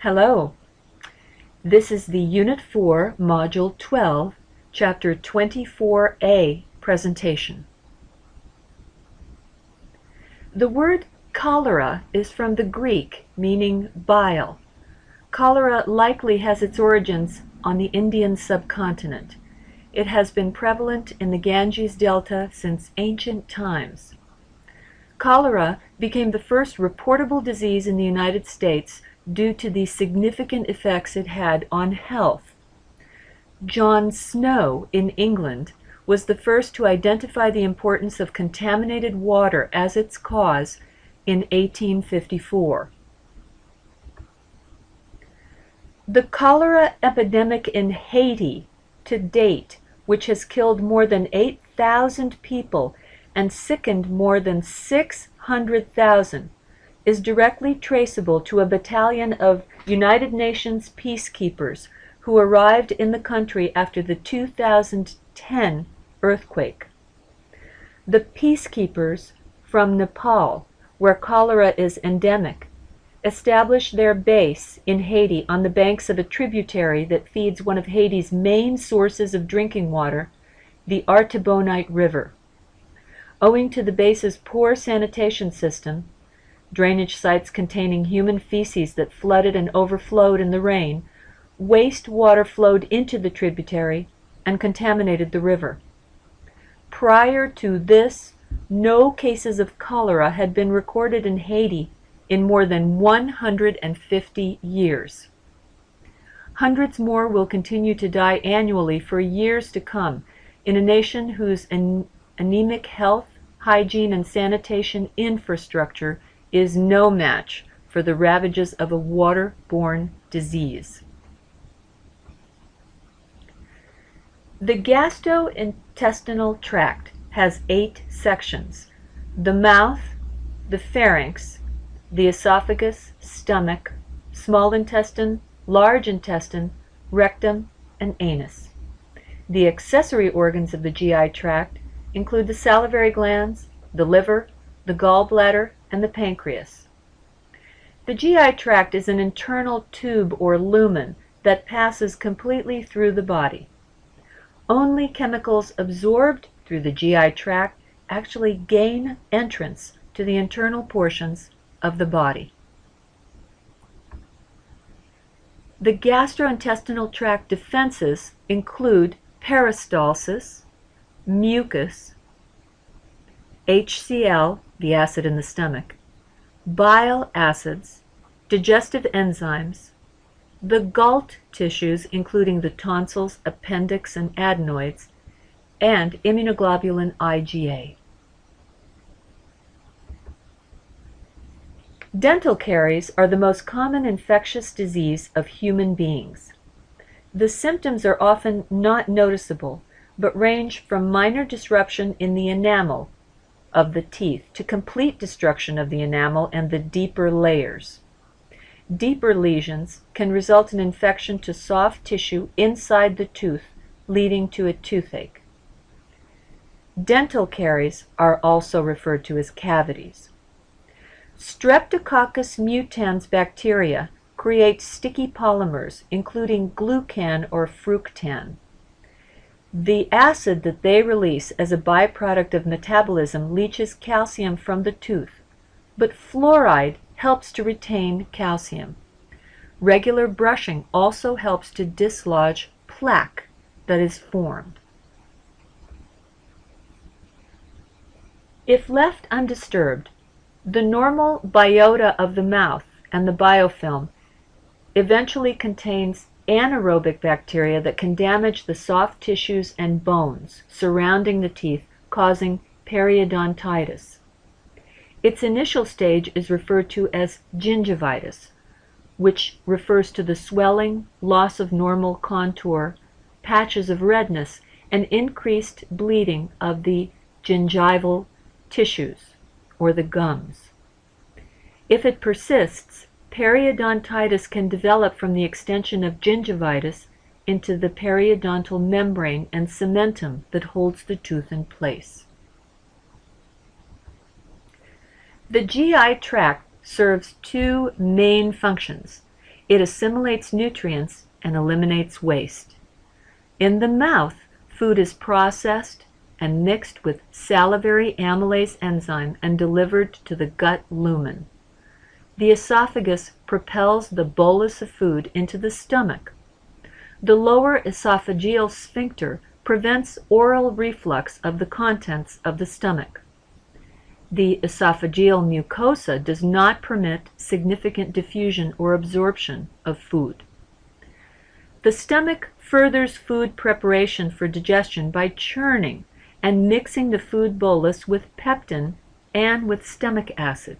Hello, this is the Unit 4, Module 12, Chapter 24A presentation. The word cholera is from the Greek, meaning bile. Cholera likely has its origins on the Indian subcontinent. It has been prevalent in the Ganges Delta since ancient times. Cholera became the first reportable disease in the United States due to the significant effects it had on health. John Snow in England was the first to identify the importance of contaminated water as its cause in 1854. The cholera epidemic in Haiti to date, which has killed more than 8,000 people and sickened more than 600,000, is directly traceable to a battalion of United Nations peacekeepers who arrived in the country after the 2010 earthquake. The peacekeepers from Nepal, where cholera is endemic, established their base in Haiti on the banks of a tributary that feeds one of Haiti's main sources of drinking water, the Artibonite River. Owing to the base's poor sanitation system, drainage sites containing human feces that flooded and overflowed in the rain, wastewater flowed into the tributary and contaminated the river. Prior to this, no cases of cholera had been recorded in Haiti in more than 150 years. Hundreds more will continue to die annually for years to come in a nation whose anemic health, hygiene, and sanitation infrastructure is no match for the ravages of a waterborne disease. The gastrointestinal tract has 8 sections: the mouth, the pharynx, the esophagus, stomach, small intestine, large intestine, rectum, and anus. The accessory organs of the GI tract include the salivary glands, the liver, the gallbladder, and the pancreas. The GI tract is an internal tube or lumen that passes completely through the body. Only chemicals absorbed through the GI tract actually gain entrance to the internal portions of the body. The gastrointestinal tract defenses include peristalsis, mucus, HCl, the acid in the stomach, bile acids, digestive enzymes, the GALT tissues including the tonsils, appendix, and adenoids, and immunoglobulin IgA. Dental caries are the most common infectious disease of human beings. The symptoms are often not noticeable, but range from minor disruption in the enamel of the teeth to complete destruction of the enamel and the deeper layers. Deeper lesions can result in infection to soft tissue inside the tooth, leading to a toothache. Dental caries are also referred to as cavities. Streptococcus mutans bacteria create sticky polymers, including glucan or fructan. The acid that they release as a byproduct of metabolism leaches calcium from the tooth, but fluoride helps to retain calcium. Regular brushing also helps to dislodge plaque that is formed. If left undisturbed, the normal biota of the mouth and the biofilm eventually contains anaerobic bacteria that can damage the soft tissues and bones surrounding the teeth, causing periodontitis. Its initial stage is referred to as gingivitis, which refers to the swelling, loss of normal contour, patches of redness, and increased bleeding of the gingival tissues, or the gums. If it persists, periodontitis can develop from the extension of gingivitis into the periodontal membrane and cementum that holds the tooth in place. The GI tract serves two main functions. It assimilates nutrients and eliminates waste. In the mouth, food is processed and mixed with salivary amylase enzyme and delivered to the gut lumen. The esophagus propels the bolus of food into the stomach. The lower esophageal sphincter prevents oral reflux of the contents of the stomach. The esophageal mucosa does not permit significant diffusion or absorption of food. The stomach furthers food preparation for digestion by churning and mixing the food bolus with peptin and with stomach acid.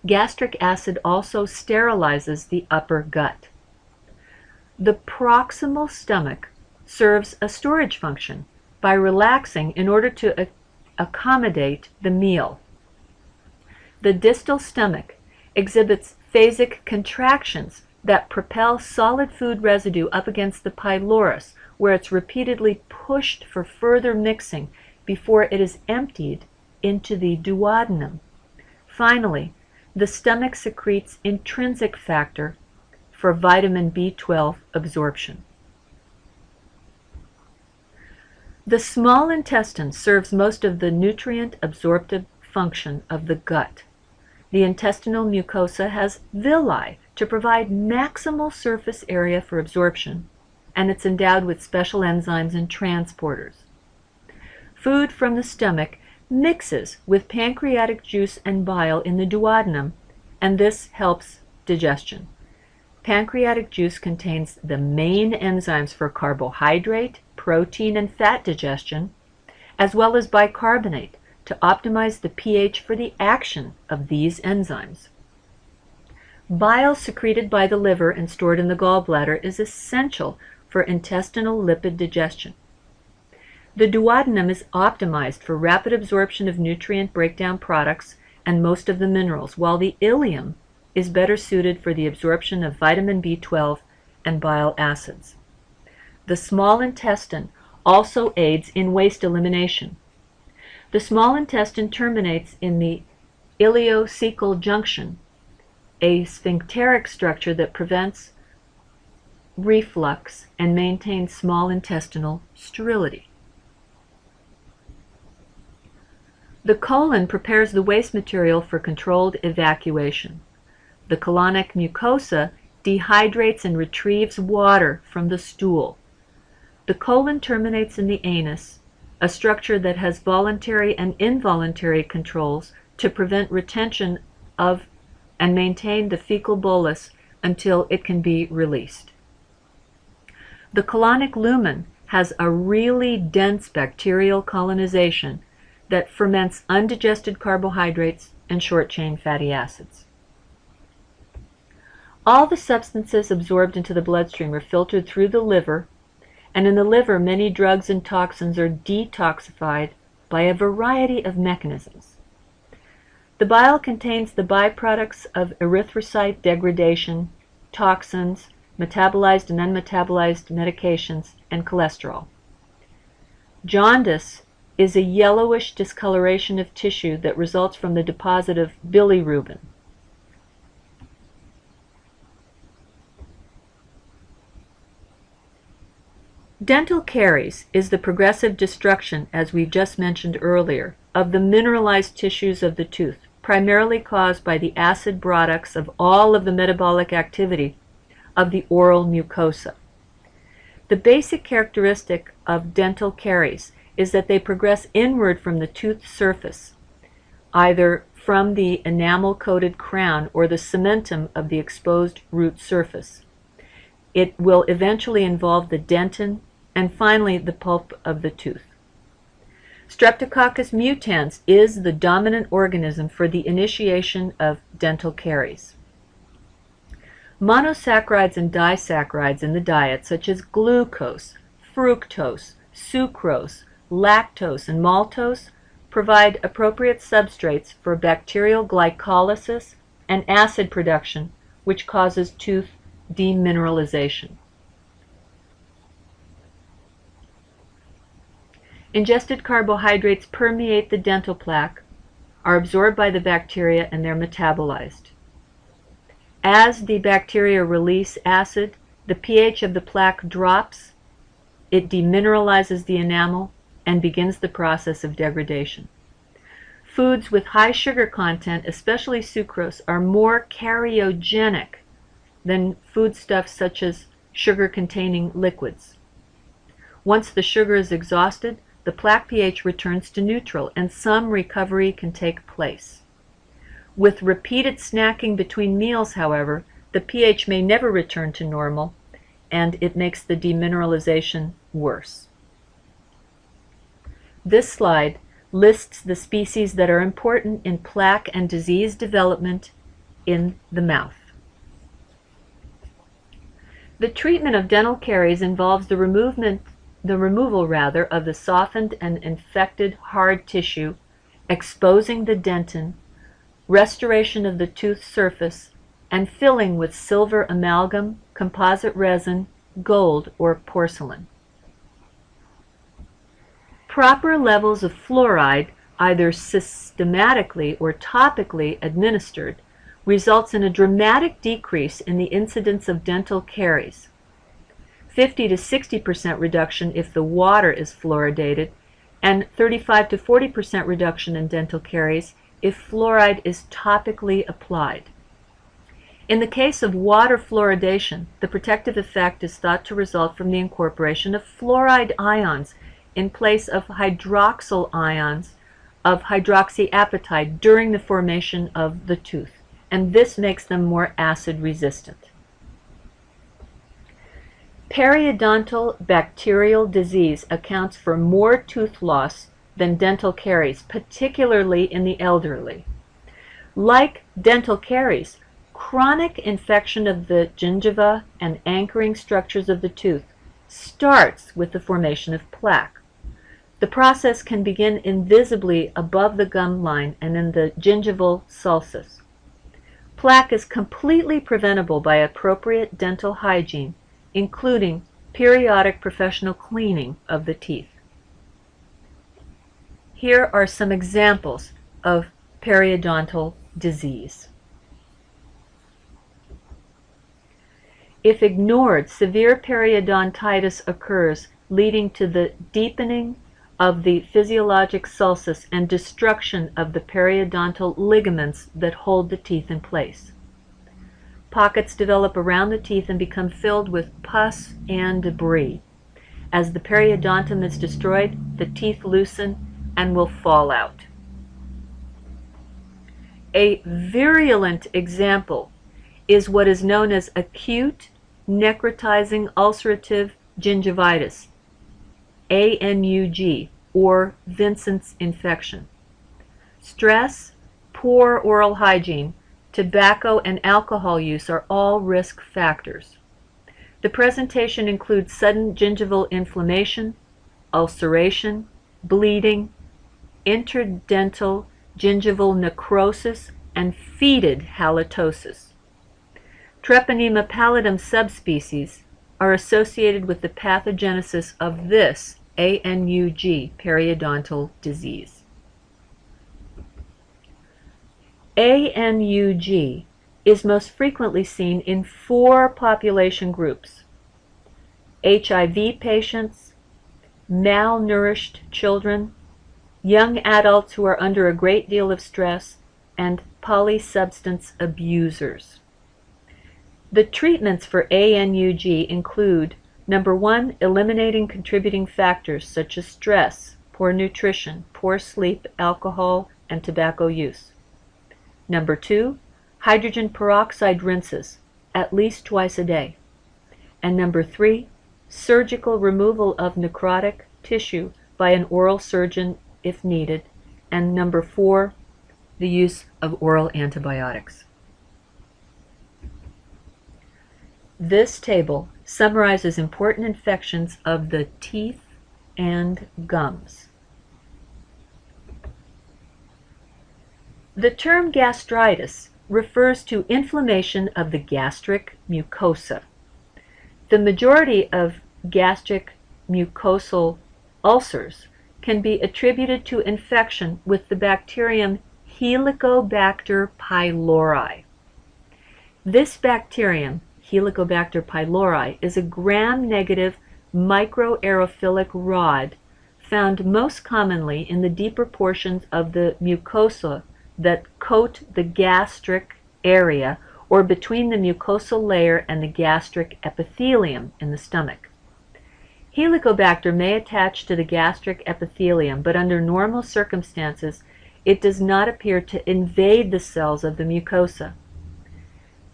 Gastric acid also sterilizes the upper gut. The proximal stomach serves a storage function by relaxing in order to accommodate the meal. The distal stomach exhibits phasic contractions that propel solid food residue up against the pylorus, where it's repeatedly pushed for further mixing before it is emptied into the duodenum. Finally, the stomach secretes intrinsic factor for vitamin B12 absorption. The small intestine serves most of the nutrient absorptive function of the gut. The intestinal mucosa has villi to provide maximal surface area for absorption, and it's endowed with special enzymes and transporters. Food from the stomach mixes with pancreatic juice and bile in the duodenum, and this helps digestion. Pancreatic juice contains the main enzymes for carbohydrate, protein, and fat digestion, as well as bicarbonate to optimize the pH for the action of these enzymes. Bile secreted by the liver and stored in the gallbladder is essential for intestinal lipid digestion. The duodenum is optimized for rapid absorption of nutrient breakdown products and most of the minerals, while the ileum is better suited for the absorption of vitamin B12 and bile acids. The small intestine also aids in waste elimination. The small intestine terminates in the ileocecal junction, a sphincteric structure that prevents reflux and maintains small intestinal sterility. The colon prepares the waste material for controlled evacuation. The colonic mucosa dehydrates and retrieves water from the stool. The colon terminates in the anus, a structure that has voluntary and involuntary controls to prevent retention of and maintain the fecal bolus until it can be released. The colonic lumen has a really dense bacterial colonization that ferments undigested carbohydrates and short-chain fatty acids. All the substances absorbed into the bloodstream are filtered through the liver, and in the liver many drugs and toxins are detoxified by a variety of mechanisms. The bile contains the byproducts of erythrocyte degradation, toxins, metabolized and unmetabolized medications, and cholesterol. Jaundice is a yellowish discoloration of tissue that results from the deposit of bilirubin. Dental caries is the progressive destruction, as we've just mentioned earlier, of the mineralized tissues of the tooth, primarily caused by the acid products of all of the metabolic activity of the oral mucosa. The basic characteristic of dental caries is that they progress inward from the tooth surface, either from the enamel-coated crown or the cementum of the exposed root surface. It will eventually involve the dentin and finally the pulp of the tooth. Streptococcus mutans is the dominant organism for the initiation of dental caries. Monosaccharides and disaccharides in the diet, such as glucose, fructose, sucrose, lactose, and maltose, provide appropriate substrates for bacterial glycolysis and acid production, which causes tooth demineralization. Ingested carbohydrates permeate the dental plaque, are absorbed by the bacteria, and they're metabolized. As the bacteria release acid, the pH of the plaque drops, it demineralizes the enamel, and begins the process of degradation. Foods with high sugar content, especially sucrose, are more cariogenic than foodstuffs such as sugar-containing liquids. Once the sugar is exhausted, the plaque pH returns to neutral, and some recovery can take place. With repeated snacking between meals, however, the pH may never return to normal, and it makes the demineralization worse. This slide lists the species that are important in plaque and disease development in the mouth. The treatment of dental caries involves the removal of the softened and infected hard tissue, exposing the dentin, restoration of the tooth surface, and filling with silver amalgam, composite resin, gold, or porcelain. Proper levels of fluoride, either systematically or topically administered, results in a dramatic decrease in the incidence of dental caries. 50 to 60% reduction if the water is fluoridated, and 35 to 40% reduction in dental caries if fluoride is topically applied. In the case of water fluoridation, the protective effect is thought to result from the incorporation of fluoride ions in place of hydroxyl ions of hydroxyapatite during the formation of the tooth, and this makes them more acid resistant. Periodontal bacterial disease accounts for more tooth loss than dental caries, particularly in the elderly. Like dental caries, chronic infection of the gingiva and anchoring structures of the tooth starts with the formation of plaque. The process can begin invisibly above the gum line and in the gingival sulcus. Plaque is completely preventable by appropriate dental hygiene, including periodic professional cleaning of the teeth. Here are some examples of periodontal disease. If ignored, severe periodontitis occurs, leading to the deepening of the physiologic sulcus and destruction of the periodontal ligaments that hold the teeth in place. Pockets develop around the teeth and become filled with pus and debris. As the periodontum is destroyed, the teeth loosen and will fall out. A virulent example is what is known as acute necrotizing ulcerative gingivitis, ANUG, or Vincent's infection. Stress, poor oral hygiene, tobacco, and alcohol use are all risk factors. The presentation includes sudden gingival inflammation, ulceration, bleeding, interdental gingival necrosis, and fetid halitosis. Treponema pallidum subspecies are associated with the pathogenesis of this ANUG periodontal disease. ANUG is most frequently seen in 4 population groups: HIV patients, malnourished children, young adults who are under a great deal of stress, and polysubstance abusers. The treatments for ANUG include: number 1, eliminating contributing factors such as stress, poor nutrition, poor sleep, alcohol, and tobacco use. Number 2, hydrogen peroxide rinses, at least twice a day. And number 3, surgical removal of necrotic tissue by an oral surgeon if needed. And number 4, the use of oral antibiotics. This table summarizes important infections of the teeth and gums. The term gastritis refers to inflammation of the gastric mucosa. The majority of gastric mucosal ulcers can be attributed to infection with the bacterium Helicobacter pylori. This bacterium, Helicobacter pylori, is a gram-negative microaerophilic rod found most commonly in the deeper portions of the mucosa that coat the gastric area or between the mucosal layer and the gastric epithelium in the stomach. Helicobacter may attach to the gastric epithelium, but under normal circumstances it does not appear to invade the cells of the mucosa.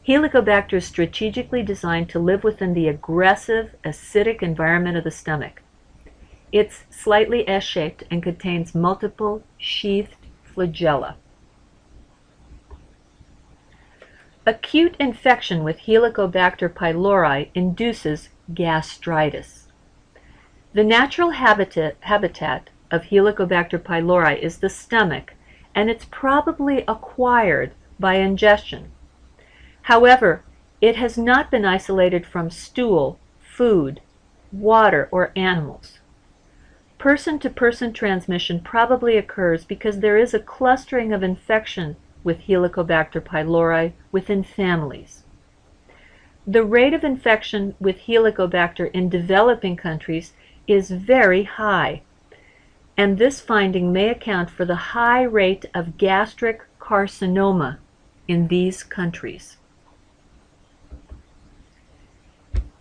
Helicobacter is strategically designed to live within the aggressive, acidic environment of the stomach. It's slightly S-shaped and contains multiple sheathed flagella. Acute infection with Helicobacter pylori induces gastritis. The natural habitat of Helicobacter pylori is the stomach, and it's probably acquired by ingestion. However, it has not been isolated from stool, food, water, or animals. Person-to-person transmission probably occurs because there is a clustering of infection with Helicobacter pylori within families. The rate of infection with Helicobacter in developing countries is very high, and this finding may account for the high rate of gastric carcinoma in these countries.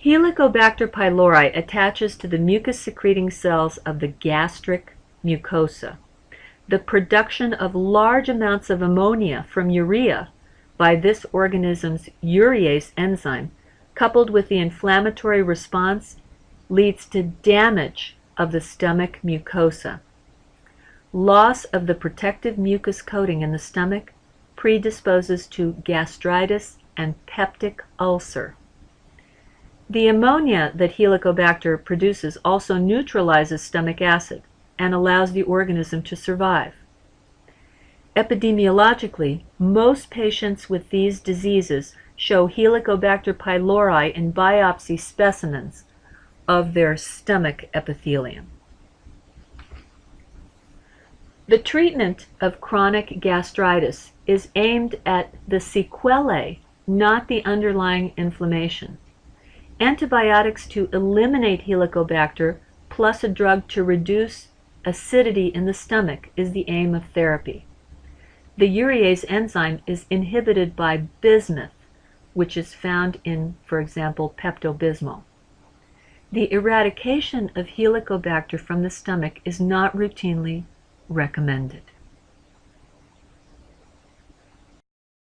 Helicobacter pylori attaches to the mucus-secreting cells of the gastric mucosa. The production of large amounts of ammonia from urea by this organism's urease enzyme, coupled with the inflammatory response, leads to damage of the stomach mucosa. Loss of the protective mucus coating in the stomach predisposes to gastritis and peptic ulcer. The ammonia that Helicobacter produces also neutralizes stomach acid and allows the organism to survive. Epidemiologically, most patients with these diseases show Helicobacter pylori in biopsy specimens of their stomach epithelium. The treatment of chronic gastritis is aimed at the sequelae, not the underlying inflammation. Antibiotics to eliminate Helicobacter plus a drug to reduce acidity in the stomach is the aim of therapy. The urease enzyme is inhibited by bismuth, which is found in, for example, Pepto-Bismol. The eradication of Helicobacter from the stomach is not routinely recommended.